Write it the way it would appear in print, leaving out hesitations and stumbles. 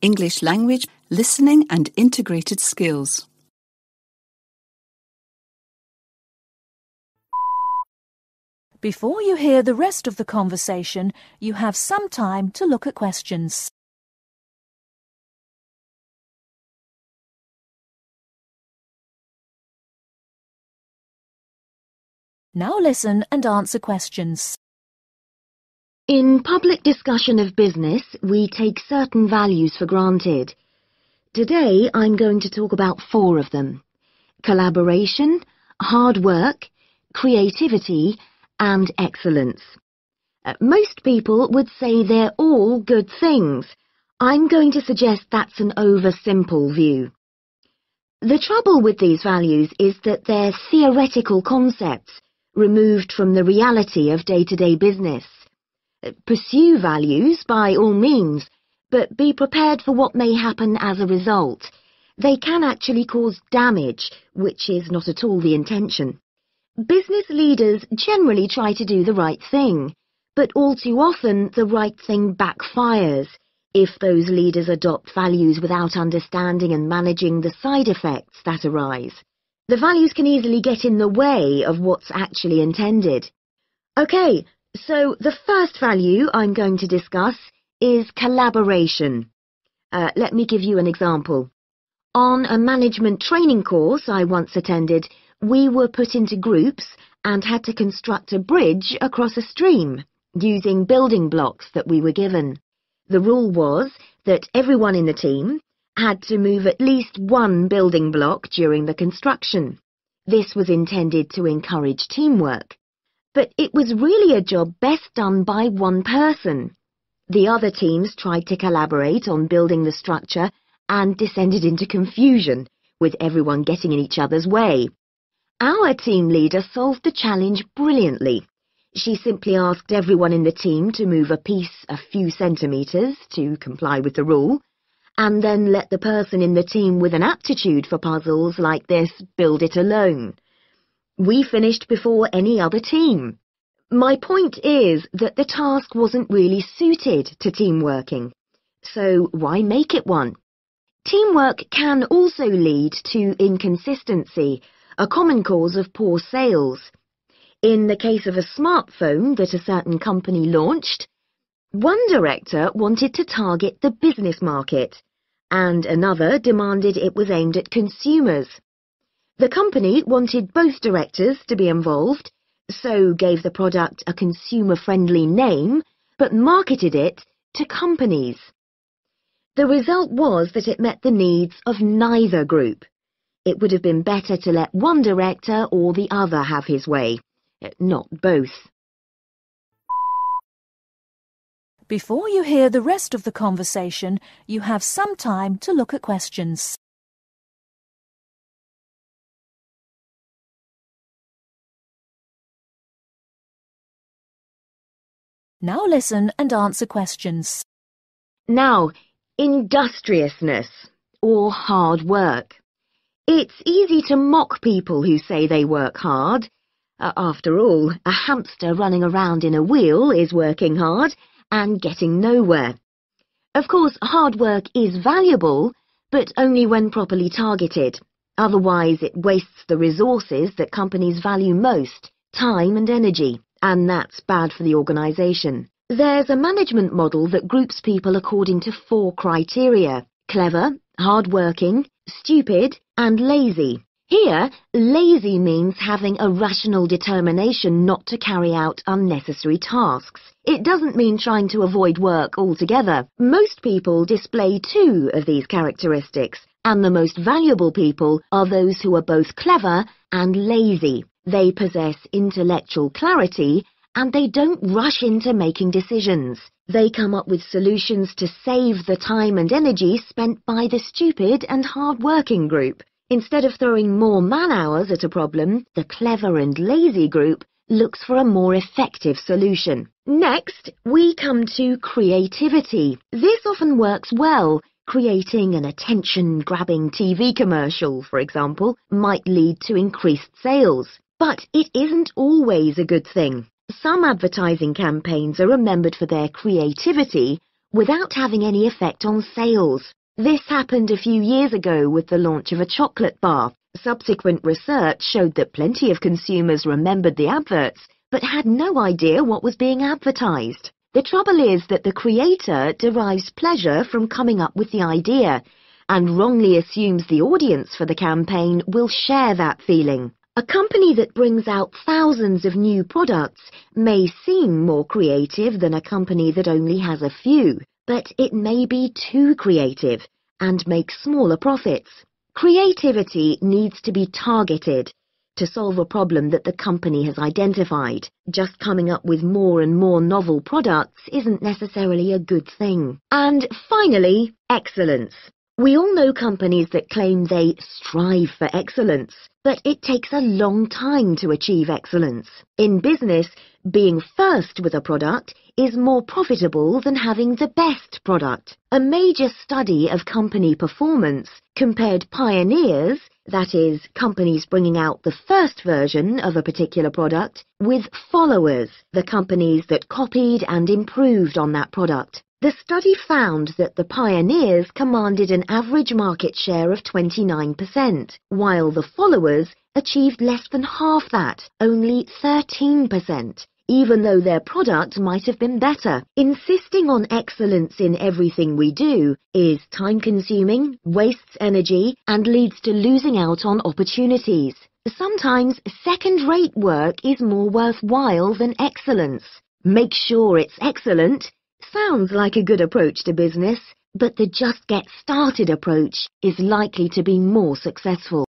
English language, listening and integrated skills. Before you hear the rest of the conversation, you have some time to look at questions. Now listen and answer questions. In public discussion of business, we take certain values for granted. Today, I'm going to talk about 4 of them: collaboration, hard work, creativity, and excellence. Most people would say they're all good things. I'm going to suggest that's an oversimple view. The trouble with these values is that they're theoretical concepts, removed from the reality of day-to-day business. Pursue values by all means, but be prepared for what may happen as a result. They can actually cause damage, which is not at all the intention. Business leaders generally try to do the right thing, but all too often the right thing backfires if those leaders adopt values without understanding and managing the side effects that arise. The values can easily get in the way of what's actually intended. Okay, so the first value I'm going to discuss is collaboration. Let me give you an example. On a management training course I once attended, we were put into groups and had to construct a bridge across a stream using building blocks that we were given. The rule was that everyone in the team had to move at least one building block during the construction. This was intended to encourage teamwork. But it was really a job best done by one person. The other teams tried to collaborate on building the structure and descended into confusion, with everyone getting in each other's way. Our team leader solved the challenge brilliantly. She simply asked everyone in the team to move a piece a few centimetres to comply with the rule, and then let the person in the team with an aptitude for puzzles like this build it alone. We finished before any other team. My point is that the task wasn't really suited to team working. So why make it one? Teamwork can also lead to inconsistency, a common cause of poor sales. In the case of a smartphone that a certain company launched, one director wanted to target the business market, and another demanded it was aimed at consumers. The company wanted both directors to be involved, so gave the product a consumer-friendly name, but marketed it to companies. The result was that it met the needs of neither group. It would have been better to let one director or the other have his way, not both. Before you hear the rest of the conversation, you have some time to look at questions. Now listen and answer questions. Now, industriousness, or hard work. It's easy to mock people who say they work hard. After all, a hamster running around in a wheel is working hard and getting nowhere. Of course, hard work is valuable, but only when properly targeted. Otherwise, it wastes the resources that companies value most, time and energy, and that's bad for the organisation. There's a management model that groups people according to 4 criteria: clever, hard-working, stupid, and lazy. Here, lazy means having a rational determination not to carry out unnecessary tasks. It doesn't mean trying to avoid work altogether. Most people display 2 of these characteristics, and the most valuable people are those who are both clever and lazy. They possess intellectual clarity, and they don't rush into making decisions. They come up with solutions to save the time and energy spent by the stupid and hard-working group. Instead of throwing more man-hours at a problem, the clever and lazy group looks for a more effective solution. Next, we come to creativity. This often works well. Creating an attention-grabbing TV commercial, for example, might lead to increased sales. But it isn't always a good thing. Some advertising campaigns are remembered for their creativity, without having any effect on sales. This happened a few years ago with the launch of a chocolate bar. Subsequent research showed that plenty of consumers remembered the adverts, but had no idea what was being advertised. The trouble is that the creator derives pleasure from coming up with the idea, and wrongly assumes the audience for the campaign will share that feeling. A company that brings out thousands of new products may seem more creative than a company that only has a few, but it may be too creative and make smaller profits. Creativity needs to be targeted to solve a problem that the company has identified. Just coming up with more and more novel products isn't necessarily a good thing. And finally, excellence. We all know companies that claim they strive for excellence, but it takes a long time to achieve excellence. In business, being first with a product is more profitable than having the best product. A major study of company performance compared pioneers, that is, companies bringing out the first version of a particular product, with followers, the companies that copied and improved on that product. The study found that the pioneers commanded an average market share of 29%, while the followers achieved less than half that, only 13%, even though their product might have been better. Insisting on excellence in everything we do is time-consuming, wastes energy, and leads to losing out on opportunities. Sometimes second-rate work is more worthwhile than excellence. Make sure it's excellent. Sounds like a good approach to business, but the just get started approach is likely to be more successful.